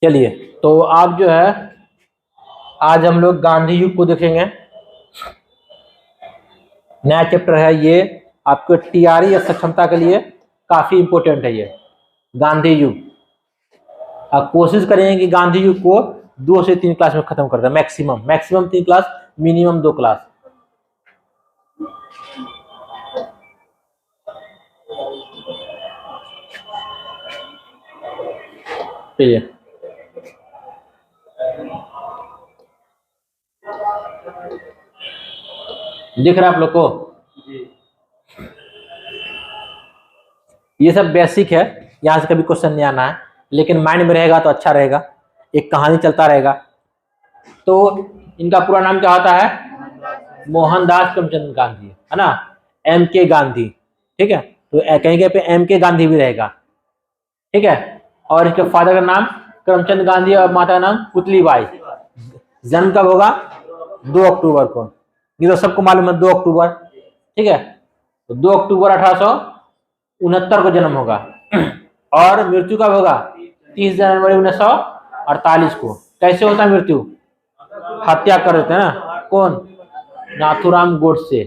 चलिए, तो आप जो है आज हम लोग गांधी युग को देखेंगे। नया चैप्टर है ये, आपको टीआरई या सक्षमता के लिए काफी इंपॉर्टेंट है ये गांधी युग। आप कोशिश करेंगे कि गांधी युग को 2 से 3 क्लास में खत्म कर दें, मैक्सिमम 3 क्लास, मिनिमम 2 क्लास। चलिए, दिख रहा है आप लोग को? ये सब बेसिक है, यहाँ से कभी क्वेश्चन नहीं आना है, लेकिन माइंड में रहेगा तो अच्छा रहेगा, एक कहानी चलता रहेगा। तो इनका पूरा नाम क्या होता है? मोहनदास करमचंद गांधी, है ना, MK गांधी। ठीक है, तो कहीं कहीं पे MK गांधी भी रहेगा। ठीक है, और इसके फादर का नाम करमचंद गांधी और माता का नाम पुतलीबाई। जन्म कब होगा? 2 अक्टूबर को। ये तो सबको मालूम है, 2 अक्टूबर। ठीक है, तो 2 अक्टूबर 1869 को जन्म होगा। और मृत्यु कब होगा? 30 जनवरी 1948 को। कैसे होता है मृत्यु? हत्या कर देते हैं ना, कौन? नाथूराम गोडसे।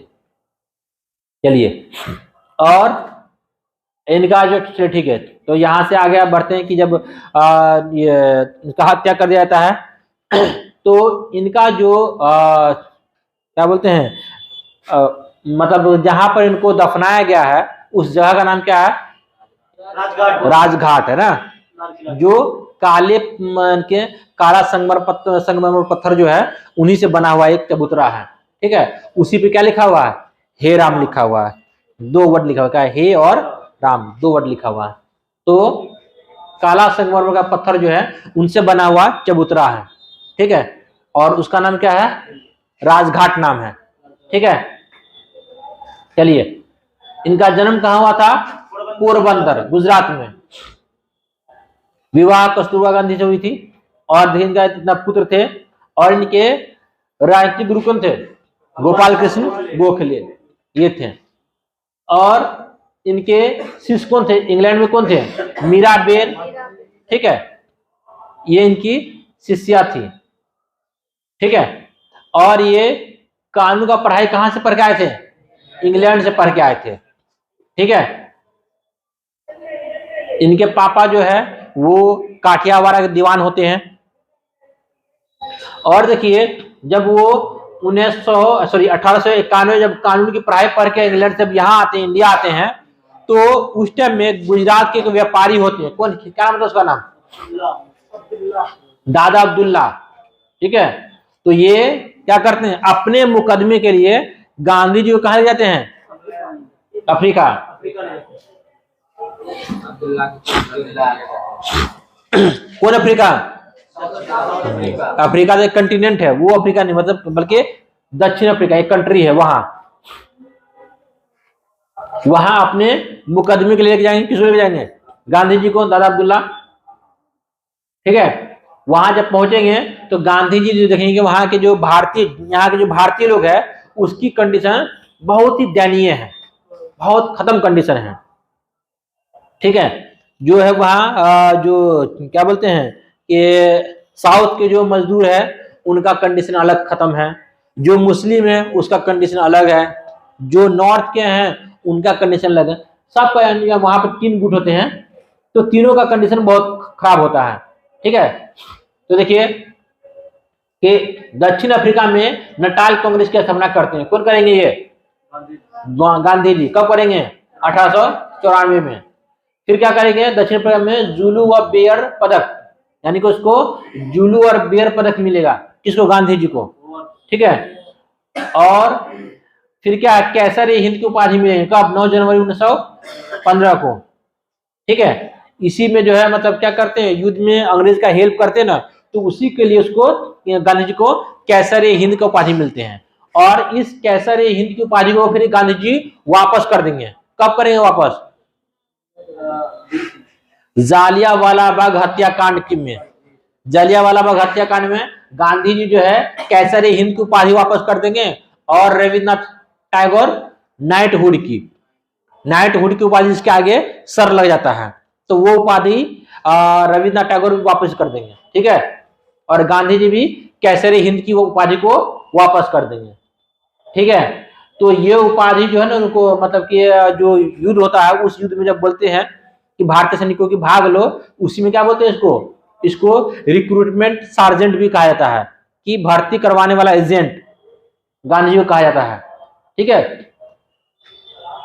चलिए, और इनका जो, ठीक है, तो यहाँ से आगे बढ़ते हैं कि जब इनका हत्या कर दिया जाता है तो इनका जो क्या बोलते हैं, मतलब जहां पर इनको दफनाया गया है उस जगह का नाम क्या है? राजघाट, है ना, जो काले के काला संगमरमर पत्थर जो है उन्हीं से बना हुआ एक चबूतरा है। ठीक है, उसी पे क्या लिखा हुआ है? हे राम लिखा हुआ है, 2 वर्ड लिखा हुआ है, हे और राम 2 वर्ड लिखा हुआ है। तो काला संगमरमर का पत्थर जो है उनसे बना हुआ चबूतरा है। ठीक है, और उसका नाम क्या है? राजघाट नाम है। ठीक है, चलिए, इनका जन्म कहाँ हुआ था? पोरबंदर, गुजरात में। विवाह कस्तूरबा गांधी से हुई थी, और इनका इतना पुत्र थे, और इनके राजनीतिक गुरु कौन थे? गोपाल कृष्ण गोखले, ये थे। और इनके शिष्य कौन थे? इंग्लैंड में कौन थे? मीराबेल। ठीक है, ये इनकी शिष्या थी। ठीक है, और ये कानून का पढ़ाई कहां से पढ़ के आए थे? इंग्लैंड से पढ़ के आए थे। ठीक है, इनके पापा जो है वो काठियावाड़ के दीवान होते हैं। और देखिए, जब वो 1891 जब कानून की पढ़ाई पढ़ के इंग्लैंड से यहाँ आते हैं, इंडिया आते हैं, तो उस टाइम में गुजरात के एक व्यापारी होते हैं, कौन, क्या मतलब उसका नाम? दादा अब्दुल्ला। ठीक है, तो ये क्या करते हैं? अपने मुकदमे के लिए गांधी जी को कहा ले जाते हैं? अफ्रीका। कौन अफ्रीका? अफ्रीका तो एक कंटिनेंट है, वो अफ्रीका नहीं, मतलब बल्कि दक्षिण अफ्रीका एक कंट्री है। वहां अपने मुकदमे के लिए लेके जाएंगे। किसको लेके जाएंगे? गांधी जी को, दादा अब्दुल्ला। ठीक है, वहां जब पहुंचेंगे तो गांधी जी जो देखेंगे वहां के जो भारतीय, यहाँ के जो भारतीय लोग है उसकी कंडीशन बहुत ही दयनीय है, बहुत खत्म कंडीशन है। ठीक है, जो है वहाँ जो क्या बोलते हैं कि साउथ के जो मजदूर है उनका कंडीशन अलग खत्म है, जो मुस्लिम है उसका कंडीशन अलग है, जो नॉर्थ के हैं उनका कंडीशन अलग है। सबका वहां पर 3 गुट होते हैं, तो तीनों का कंडीशन बहुत खराब होता है। ठीक है, तो देखिए कि दक्षिण अफ्रीका में नटाल कांग्रेस की स्थापना करते हैं। कौन करेंगे? ये गांधी जी। कब करेंगे? 1894 में। फिर क्या करेंगे? दक्षिण अफ्रीका में जुलू व बेयर पदक, यानी कि उसको जुलू और बेयर पदक मिलेगा। किसको? गांधी जी को। ठीक है, और फिर क्या? कैसर ए हिंद की उपाधि मिलेगी। कब? 9 जनवरी 1915 को। ठीक है, इसी में जो है मतलब क्या करते हैं, युद्ध में अंग्रेज का हेल्प करते हैं ना, तो उसी के लिए उसको, गांधी जी को कैसर ए हिंद का उपाधि मिलते हैं। और इस कैसर ए हिंद की उपाधि को फिर गांधी जी वापस कर देंगे। कब करेंगे वापस? जालियांवाला बाग हत्याकांड में। जालियांवाला बाग हत्याकांड में गांधी जी जो है कैसर ए हिंद की उपाधि वापस कर देंगे, और रविन्द्रनाथ टैगोर नाइटहुड की। नाइटहुड की उपाधि इसके आगे सर लग जाता है, तो वो उपाधि रविन्द्रनाथ टैगोर वापस कर देंगे, ठीक है। और गांधी जी भी कैसरे हिंद की वो उपाधि को वापस कर देंगे, ठीक है। तो ये उपाधि जो है ना उनको, मतलब कि जो युद्ध होता है उस युद्ध में जब बोलते हैं कि भारतीय सैनिकों की भाग लो, उसी में क्या बोलते हैं इसको रिक्रूटमेंट सार्जेंट भी कहा जाता है, कि भर्ती करवाने वाला एजेंट गांधी जी को कहा जाता है, ठीक है।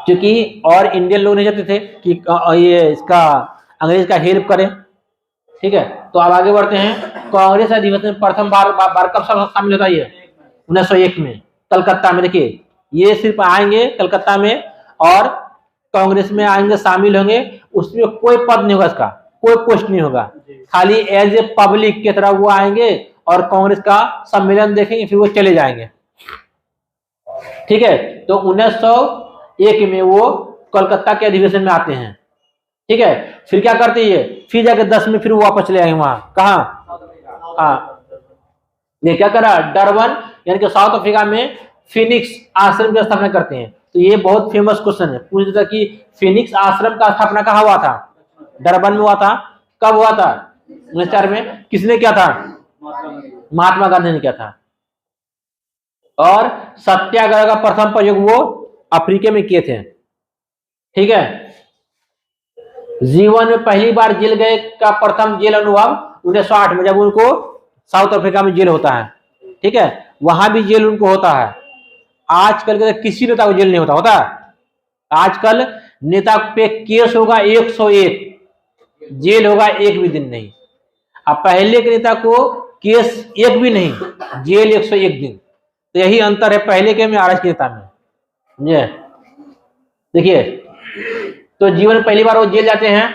क्योंकि और इंडियन लोग नहीं चाहते थे कि ये इसका अंग्रेज का हेल्प करें, ठीक है। तो अब आगे बढ़ते हैं। कांग्रेस अधिवेशन में प्रथम बार कब शामिल होता है? 1901 में कलकत्ता में। देखिए ये सिर्फ आएंगे कलकत्ता में और कांग्रेस में आएंगे, शामिल होंगे, उसमें कोई पद नहीं होगा, इसका कोई पोस्ट नहीं होगा, खाली एज ए पब्लिक की तरह वो आएंगे और कांग्रेस का सम्मेलन देखेंगे, फिर वो चले जाएंगे, ठीक है। तो 1901 में वो कोलकाता के अधिवेशन में आते हैं, ठीक है। फिर क्या करते हैं, फिर जाके 10 में फिर वो वापस चले आएंगे वहां, कहा? हाँ, ये क्या करा, डरबन यानी कि साउथ अफ्रीका में फिनिक्स आश्रम की स्थापना करते हैं। तो ये बहुत फेमस क्वेश्चन है, पूछ था कि फिनिक्स आश्रम का स्थापना कहाँ हुआ था? डरबन में हुआ था। कब हुआ था? 1904 में। किसने किया था? महात्मा गांधी ने किया था। और सत्याग्रह का प्रथम प्रयोग वो अफ्रीका में किए थे, ठीक है। जीवन में पहली बार जेल गए का प्रथम जेल अनुभव 1908 में, जब उनको साउथ अफ्रीका में जेल होता है, ठीक है। वहां भी जेल उनको होता है। आजकल के किसी नेता को जेल नहीं होता आजकल नेता पे केस होगा 101, जेल होगा एक भी दिन नहीं। अब पहले के नेता को केस एक भी नहीं, जेल 101 दिन। तो यही अंतर है पहले के में आज के नेता में, समझे? देखिए, तो जीवन में पहली बार वो जेल जाते हैं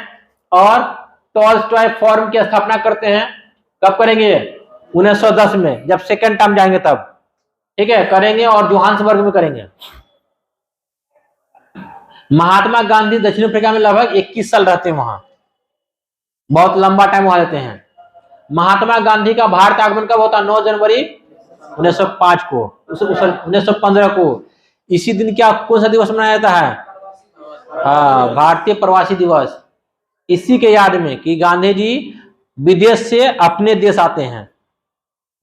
और टॉलस्टॉय फॉर्म की स्थापना करते हैं। कब करेंगे? 1910 में, जब सेकंड टर्म जाएंगे तब, ठीक है, करेंगे। और जोहान्सबर्ग में करेंगे। महात्मा गांधी दक्षिण अफ्रीका में लगभग 21 साल रहते हैं वहां, बहुत लंबा टाइम वहां रहते हैं। महात्मा गांधी का भारत आगमन कब होता है? 9 जनवरी 1905 को, 1915 को। इसी दिन क्या कौन सा दिवस मनाया जाता है? हाँ, भारतीय प्रवासी दिवस। इसी के याद में कि गांधी जी विदेश से अपने देश आते हैं,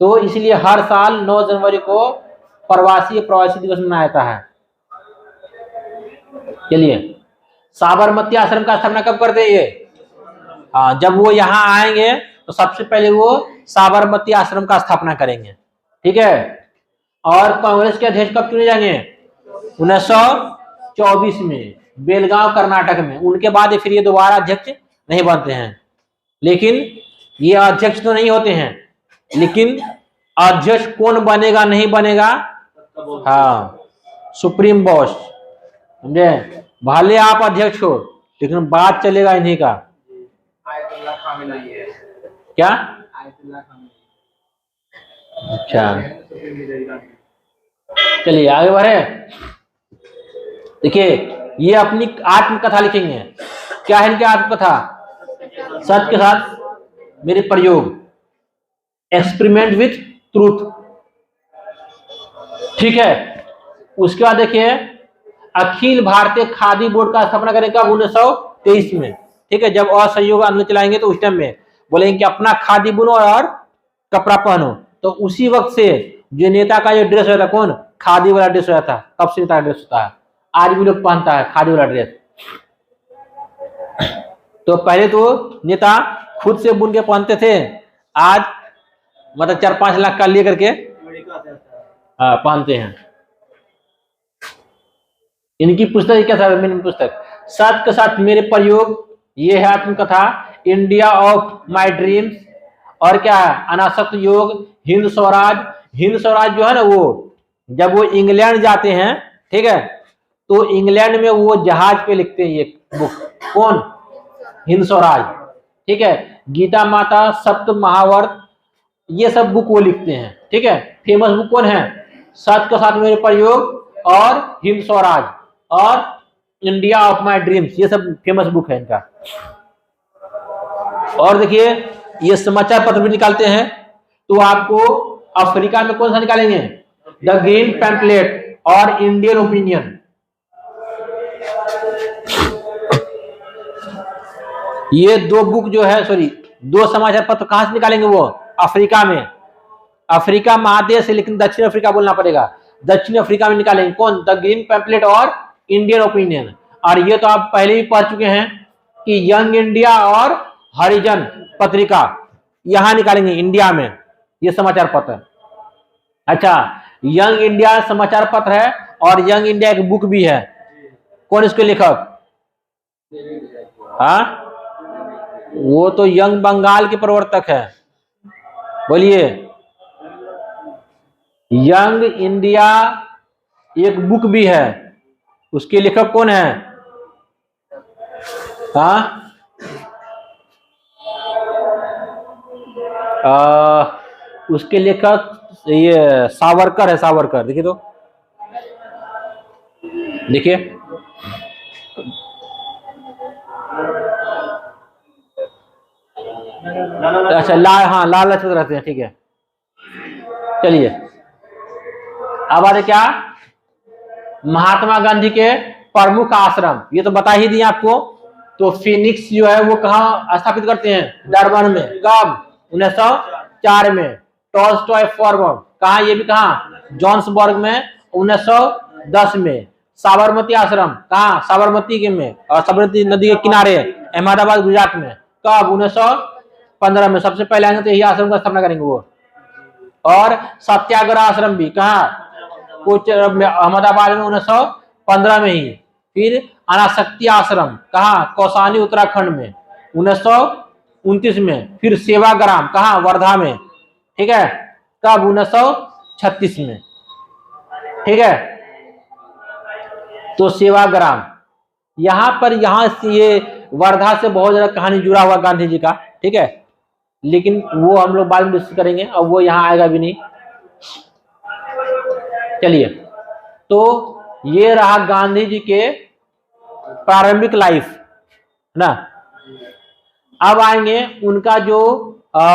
तो इसलिए हर साल 9 जनवरी को प्रवासी दिवस मनाया जाता है। चलिए, साबरमती आश्रम का स्थापना कब करते हैं ये? हाँ, जब वो यहाँ आएंगे तो सबसे पहले वो साबरमती आश्रम का स्थापना करेंगे, ठीक है। और कांग्रेस के अध्यक्ष कब चुने जाएंगे? 1924 में, बेलगांव कर्नाटक में। उनके बाद फिर ये दोबारा अध्यक्ष नहीं बनते हैं, लेकिन ये अध्यक्ष तो नहीं होते हैं, लेकिन अध्यक्ष कौन बनेगा नहीं बनेगा, हाँ, सुप्रीम बॉस, समझे? भले आप अध्यक्ष हो, लेकिन बात चलेगा इन्हीं का। क्या? अच्छा, चलिए आगे बढ़े। देखिए, ये अपनी आत्मकथा लिखेंगे। क्या है इनकी आत्मकथा? सत्य के साथ मेरे प्रयोग, एक्सपेरिमेंट विथ ट्रूथ, ठीक है। उसके बाद देखिए, अखिल भारतीय खादी बोर्ड का स्थापना करें कब? 1923 में, ठीक है। जब असहयोग आंदोलन चलाएंगे तो उस टाइम में बोलेंगे कि अपना खादी बुनो और कपड़ा पहनो। तो उसी वक्त से जो नेता का जो ड्रेस होता है, कौन? खादी वाला ड्रेस होता था। कब से नेता का ड्रेस होता है? आज भी लोग पहनता है खादी वाला ड्रेस। तो पहले तो नेता खुद से बुन के पहनते थे, आज मतलब 4-5 लाख का ले करके पहनते हैं। इनकी पुस्तक क्या था? मेरी पुस्तक सत्य के साथ मेरे प्रयोग, ये है आत्मकथा, इंडिया ऑफ माय ड्रीम्स, और क्या है? अनासक्त योग, हिंद स्वराज। हिंद स्वराज जो है ना, वो जब वो इंग्लैंड जाते हैं, ठीक है, तो इंग्लैंड में वो जहाज पे लिखते हैं ये बुक। कौन? हिंद स्वराज, ठीक है। गीता माता, सप्त महाभारत, ये सब बुक वो लिखते हैं, ठीक है। फेमस बुक कौन है? सत्य के साथ मेरे प्रयोग और हिंद स्वराज और इंडिया ऑफ माय ड्रीम्स, ये सब फेमस बुक है इनका। और देखिए, ये समाचार पत्र भी निकालते हैं। तो आपको अफ्रीका में कौन सा निकालेंगे? द ग्रीन पैम्पलेट और इंडियन ओपिनियन। ये दो बुक जो है, सॉरी, दो समाचार पत्र कहां से निकालेंगे? वो अफ्रीका में, अफ्रीका महादेश है लेकिन दक्षिण अफ्रीका बोलना पड़ेगा, दक्षिण अफ्रीका में निकालेंगे। कौन? द ग्रीन पैम्पलेट और इंडियन ओपिनियन। और ये तो आप पहले भी पढ़ चुके हैं कि यंग इंडिया और हरिजन पत्रिका यहां निकालेंगे इंडिया में ये समाचार पत्र। अच्छा, यंग इंडिया समाचार पत्र है और यंग इंडिया एक बुक भी है। कौन इसके लेखक? हाँ, वो तो यंग बंगाल के प्रवर्तक है। बोलिए, यंग इंडिया एक बुक भी है, उसके लेखक कौन है? हाँ, उसके लेखक ये सावरकर है, सावरकर। देखिए तो, देखिए, अच्छा, हाँ, लाल लजपत रहते हैं, ठीक है। चलिए, अब आ रहे क्या? महात्मा गांधी के प्रमुख आश्रम, ये तो बता ही दिए आपको। तो फिनिक्स जो है वो कहाँ स्थापित करते हैं? डरबन में। कब? 1904 में। टॉल्स्टॉय फॉर्म कहाँ? ये भी कहाँ? जॉन्सबर्ग में 1910 में। साबरमती आश्रम कहाँ? साबरमती के में, और साबरमती नदी के किनारे अहमदाबाद गुजरात में। कब? 1915 में। सबसे पहले आएंगे तो यही आश्रम का स्थापना करेंगे वो। और सत्याग्रह आश्रम भी कहाँ? कुछ अहमदाबाद में 1915 में ही। फिर अनाशक्ति आश्रम कहाँ? कौसानी उत्तराखंड में 1929 में। फिर सेवाग्राम कहाँ? वर्धा में, ठीक है। कब? 1936 में, ठीक है। तो सेवाग्राम यहां पर, यहां से ये वर्धा से बहुत ज्यादा कहानी जुड़ा हुआ गांधी जी का, ठीक है। लेकिन वो हम लोग बाद में डिस्कस करेंगे, अब वो यहां आएगा भी नहीं। चलिए, तो ये रहा गांधी जी के प्रारंभिक लाइफ ना। अब आएंगे उनका जो